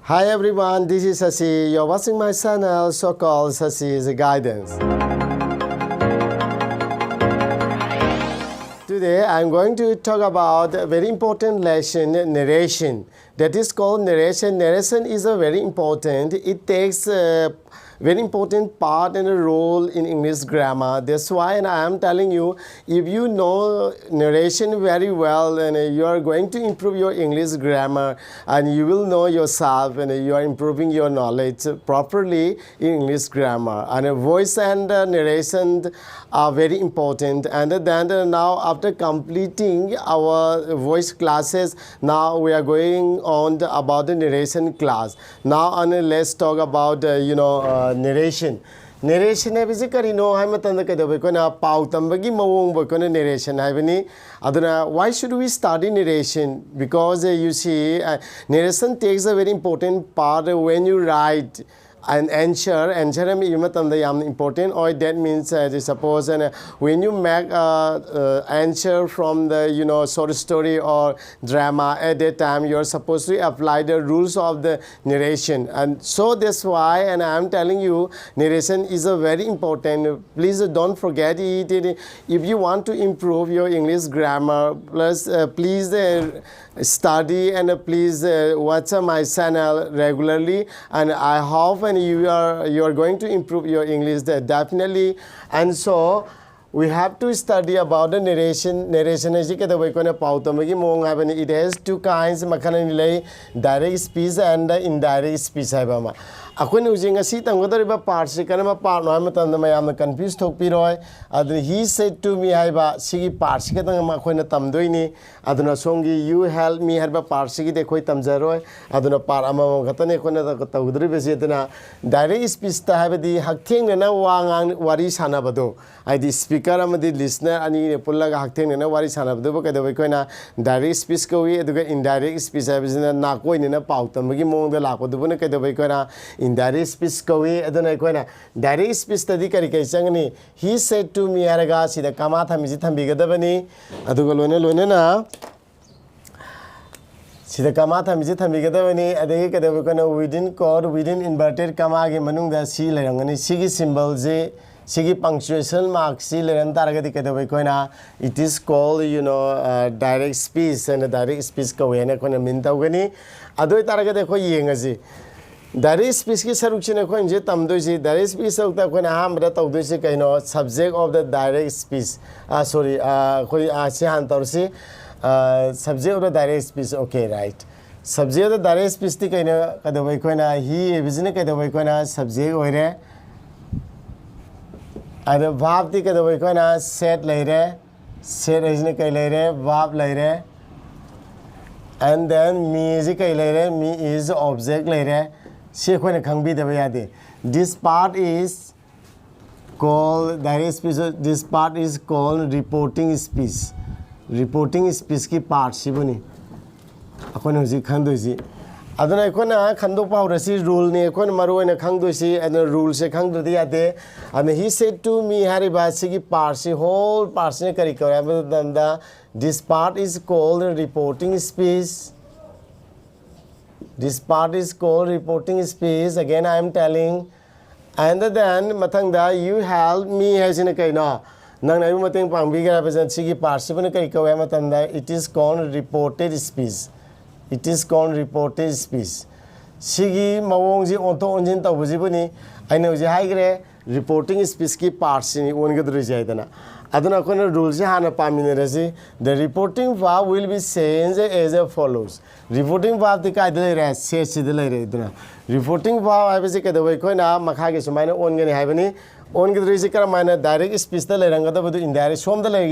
Hi everyone, this is Sasi. You're watching my channel, so-called Sasi's Guidance. Today I'm going to talk about a very important lesson, narration. That is called narration. Narration is a very important. It takes a very important part and a role in English grammar. That's why I am telling you, if you know narration very well, and you are going to improve your English grammar, and you will know yourself, and you are improving your knowledge properly in English grammar. And voice and narration are very important. And then now after completing our voice classes, now we are going on about the narration class. Now let's talk about narration. Narration है busy करी no है मतलब ना कहते हैं कोई ना पाउ तंबगी मवोंग बोल कोई ना narration है बनी अदना why should we study narration? Because you see narration takes a very important part when you write an answer is important, or that means suppose when you make answer from the short story or drama, at that time you are supposed to apply the rules of the narration, and so that's why I am telling you narration is a very important. Please don't forget it. If you want to improve your English grammar, plus please study and please watch my channel regularly, and I hope you are going to improve your English definitely. And so we have to study about the narration. Narration is it has two kinds, direct speech and indirect speech. Akun using a seat and whether part she can part no I am confused to Piroi. He said to me, Iba, Sigi part she can Makuna Tamduini, Aduna Songi, you help me have a part Sigi de Koitam Zeroi, Aduna Parama Katane Kona direct speech to have the Haking and Wang Waris Hanabado. I the speaker am the listener and in a Pulaga Haking and Waris Hanabdo, the Wakona, direct speech go indirect speech. I was in a Nako in a Pautam, Magimong the Lapo, the Bunaka the Wakona. Indirect speech ko direct speech study kari he said to me araga sida kama thamiji thambigadabani aduga lone na sida kama thamiji thambigadabani adegi kadabakona within inverted comma ge manungda si lerangani sigi symbol je sigi punctuation mark si leran taragadi kadabakona it is called direct speech, and direct speech ko wena kona mintawgani adu taragade ko yengaji direct speech की सरुचि ने कोई इंजे तमदोसी direct speech होता कोई ना हम बता तोदोसी कहीं ना subject of the direct speech sorry कोई आशे हां तौर से subject of the direct speech okay right subject of the direct speech ती कहीं ना कदम कोई ना ही बिजने कदम कोई ना subject हो रहे अरे verb ती कदम कोई ना set ले रहे set इसने कहीं ले रहे verb ले रहे and then me is कहीं ले रहे me is object ले रहे this part is called direct speech. This part is called reporting speech. Reporting speech की part सी बनी अपन उसी खंडो सी अदना कोई ना खंडो पावर सी rule ने कोई मरो ने खंडो सी and rule से खंडो दिया थे and he said to me हरी बात सी की part सी whole part ने करी कर this part is called reporting speech. This part is called reporting speech. Again, I am telling. And then, matangda, you help me as in a kaina. Nang na mating pang bigger represent sigi participant kaikawa matanda. It is called reported speech. It is called reported speech. Sigi mawongji onto onjin tawuzibuni. I know the high reporting speech ki parts in one good result. Aduna kona rules hana paminerasi. The reporting verb will be changed as follows. Reporting verb the kaidele says the reporting verb I was the way koina makagi minor on gani havani on the risica minor direct speech the leranga with indirect from the leg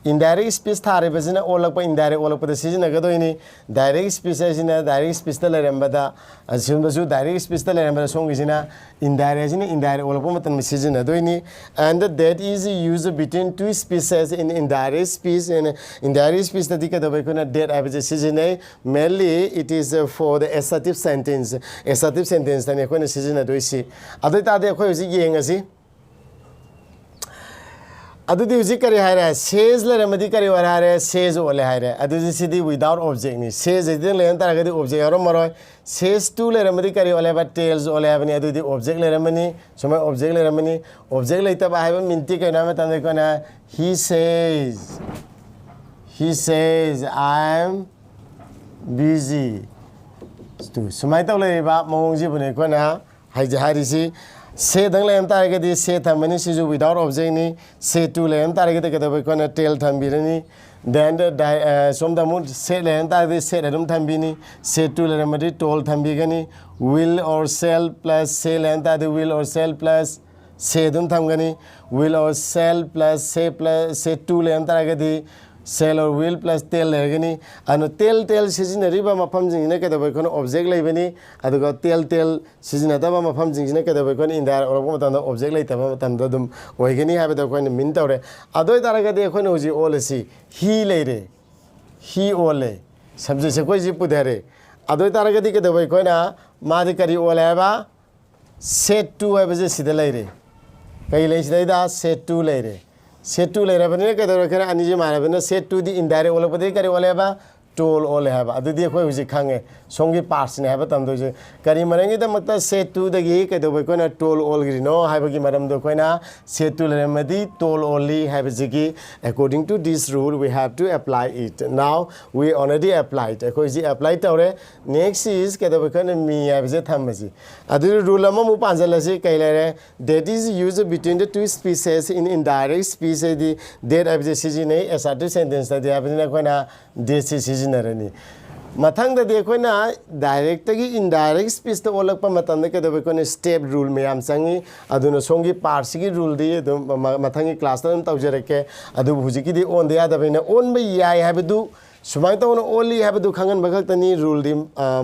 indirect speech thari bezina all up indirect all up the season agadoini direct speech in a direct speech the leramba as soon as you direct speech the leramba song is in a indirect all up and season adoini, and that is used between two species in indirect speech and indirect speech the dikadabakuna that average season mainly it is for the assertive sentence. Assertive sentence than a season adoisi. Other than the yengazi अदुदी उजी करी हाय रे says ले रमदी करी वर हाय रे says ओले हाय रे अदुदी सिदी without object नि says इदिन ले अंतर गदि ऑब्जेक्ट यारो मरोय सेज टू ले रमदी करी ओले बा टेल्स ओले हाबनी अदुदी ऑब्जेक्ट ले रमनी समय ऑब्जेक्ट ले रमनी ऑब्जेक्ट ले तब हाय मिनती के नाम तंदे कोना he says I am busy to समय तब ले बा मोंजी बने कोना हाय जहारिसी से दंग लेम तारे के से थमनी सिजु विदाउट ऑब्जेक्ट नि से टू लेम तारे के तो कोना टेल थम्बिरनी देन द सोम दमु से लेम तारे से रदम थम्बिनी से टू लेम मदि toll थम्बिगनी will or shall plus से लेम तारे will or shall plus से दम थमगनी will or shall plus से टू लेम तारे के shall or will plus tel legani anu tel seasonary ba mafam jingina ke dabai kono object leibani aduga tel season da ba mafam jingina ke dabai kono inda orok matan da object leita ba matan da dum oigani ha ba da kono min tawre adoi taraga de kono uji olesi he leire he ole subject se koi ji pudare adoi taraga de ke dabai kono ma de kari ole ba set to ba je sida leire kai le sida da set to leire set to ले रहा बने क्या तो रखना अनिजी मारा बने set to the indirect ओले पते करे ओले बा toll ओले है बा अदु दिए कोई उसे खांगे सोंगी parts ने है बा तम तो जो करी मरेंगे तो मतलब set to the ये क्या तो कोई ना toll all गिरी नो है बा की मरम तो कोई ना set to ले रहा मधी toll only है बा जी according to this rule we have to apply it now we already applied कोई जी apply तो रे next is क्या तो कोई ना मी है बा जी थम बजी अदु rule हम मु पांचल से कहीं ले रहे that is used between the two species in indirect species the that है बा जी नहीं ऐसा तो sentence था दिया बजी ना कोई ना देसी सीजन नरनी मथंग द देखो ना डायरेक्ट की इनडायरेक्ट स्पीच तो ओलक पर मतंद के दबे कोने स्टेप रूल में हम संगी अदुनो सोंगी पार्ट्स की रूल दिए तो मथंगी क्लास तो तौजरे के अदु भुजी की दी ओन दिया दबे ने ओन में याय है बदु सुमाय तो ओनली है बदु खंगन बगक तनी रूल दी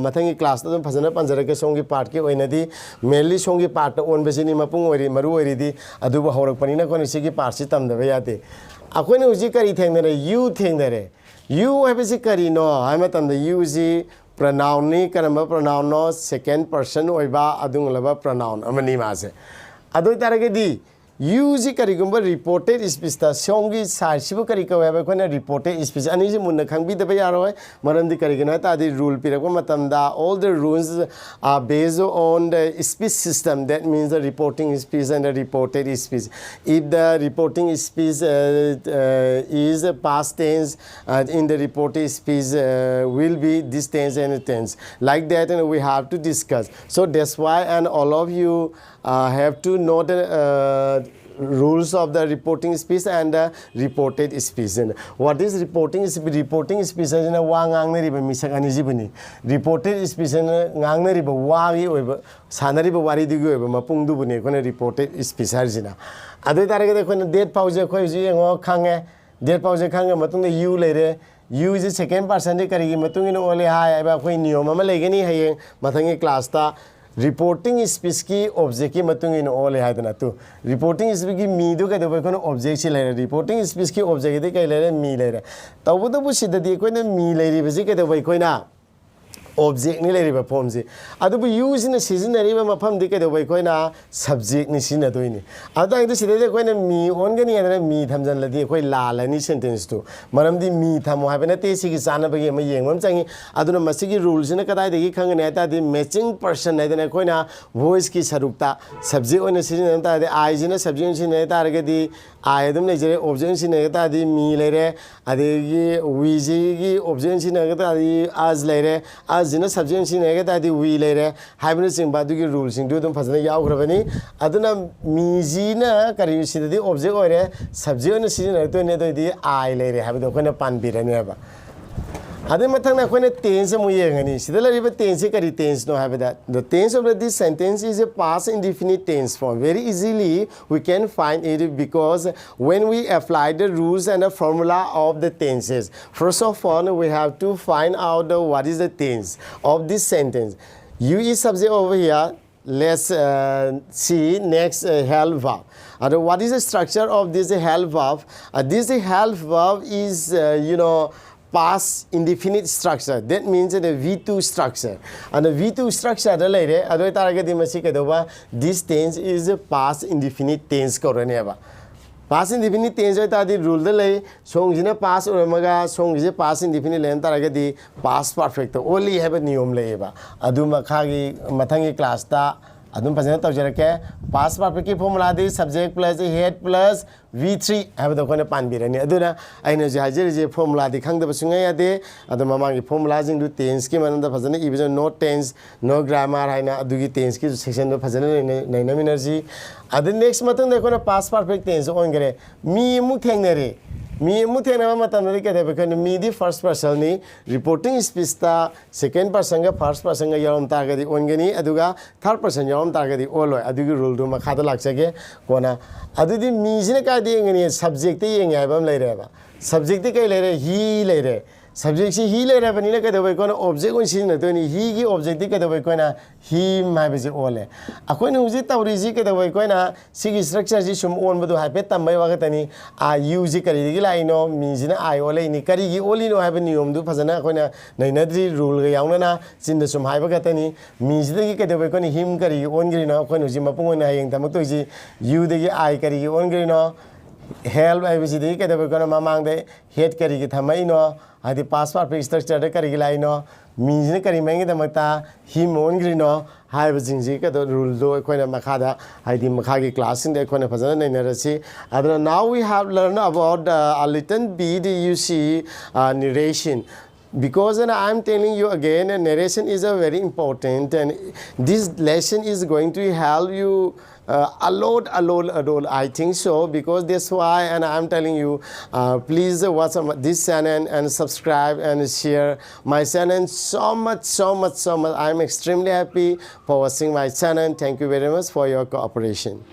मथंगी क्लास तो फजन पंजरे के सोंगी पार्ट के ओइना दी मेनली सोंगी पार्ट ओन बेसिनी मपुंग ओरी मरु ओरी दी अदु हौरक पनिना कोने सिगी पार्ट सि तम दबे याते अखोने उजी करी थेंगने you थेंगने you have a kari no I'm at the use pronoun ni karamba pronoun no second person oiba adung laba pronoun amani mase adu taragedi use kari gumba reported speech ta songi sarsibu kari ka weba kona reported speech ani ji mun khang bi da ba yaro marandi kari gina ta di rule pirak matam da all the rules are based on the speech system that means the reporting speech and the reported speech if the reporting speech is past tense in the reported speech will be this tense and tense like that and we have to discuss so that's why and all of you have to know the rules of the reporting speech and the reported speech and what is reporting speech na wa ngang ne riba misak ani jibani reported speech na ngang ne riba wa gi oiba sanari ba wari di gi oiba mapung du bune kone reported speech har jina adu tarage de kone date pause khoi ji ngo khange date pause khange matung de you leire you is second person de karigi matung ino ole ha ba khoi niyom ama legani haye mathangi class ta reporting speech की object की मतुंग इन all है तो ना तो reporting speech की मीडो का तो कोई कोई object से ले रहा reporting speech की object इधर कहीं ले रहा मी ले रहा तो वो तो वो सीधा दिए कोई ना मी ले रही बस के तो कोई ना object ni le riba form si adu bu use na season riba mafam de ke do bai koina subject ni sin na do ni ada ida side de koina mi on ga ni na mi thamjan la di koi la la ni sentence to maram di mi thamo ha bena te si gi sana ba ge ma yeng mam changi adu na masi gi rules na kadai de gi khang ne ta di matching person na de na koina voice ki sarukta subject on season na ta de I ji na subject sin na ta ga di I dum le je object sin na ta di mi le re ade gi we ji gi object sin na ta di as le re Jin subject Singh है तादी we ले रहे हाइबन सिंह बादू की rule Singh तो फसने याव करबनी अदुना मीजीना करी सिददी object ओरे subject न season तो ने तो दी आई ले रहे हाइबन कोने पान बिरने बा अदे मथंग ना कोने टेंस मु येंगनी सिदला रिबे टेंस करी टेंस नो have that the tense of this sentence is a past indefinite tense form very easily we can find it because when we apply the rules and the formula of the tenses first of all we have to find out what is the tense of this sentence you is subject over here let's see next help verb and what is the structure of this help verb this help verb is you know past indefinite structure that means the V2 structure and the V2 structure da lai re adoi tarage di masi ke doba this tense is a past indefinite tense ko rane ba past indefinite tense hoy ta di rule da lei song jina past oramaga song je past indefinite len taraga di past perfect only have a niyom lei ba adu makha gi mathangi class ta adum phajana tawjarake past perfect ki formula di subject plus head plus v3 have the kone pan birani aduna aina je hajir je formula di khang da basunga ya de adu mamang gi formula jing du tense ki mananda phajana ibison no tense no grammar haina adu gi tense ki section do phajana nei na minerji adu next matang de kone past perfect tense on gare mi mu thengnare mi mu thengna ma matam ri ke de kone mi di first person ni reporting speech ta second person ga first person ga yarom ta ga di on gani aduga third person yarom ta ga di all adu gi rule do ma khada lak sake kona adu di mi jine ka de ngani subject te yeng ya bam lai re ba subject te kai lai re he lai re subject si he lai re bani na ka de kona object on sin na to ni he gi object te ka de kona he ma be je all akoi nu ji tawri ji ka de kona si gi structure ji sum on bu do ha pe tam bai wa ga tani a u ji kari gi lai no mi jina ai all ni kari gi all no ha be niyom du phajana kona nei na dri rule ga yaung na sin da sum ha ba ga tani mi ji gi ka de kona him kari gi on gi no koi nu ji ma pung na yeng tam to ji u de gi ai kari gi on gi no help I visit the Kata Mamang de head Kariki Tamaino, at the passport structure the Karigilino, means the Karimangi the Mata, him on grino, high was in Zika, the rule do a Quena Makada, I did Makagi class in the Quena Pazana in Nerasi. Now we have learned about a little bit you see narration. Because I am telling you again, narration is a very important, and this lesson is going to help you a lot. I think so, because that's why, and I am telling you, please watch this channel and subscribe and share my channel so much. I am extremely happy for watching my channel. Thank you very much for your cooperation.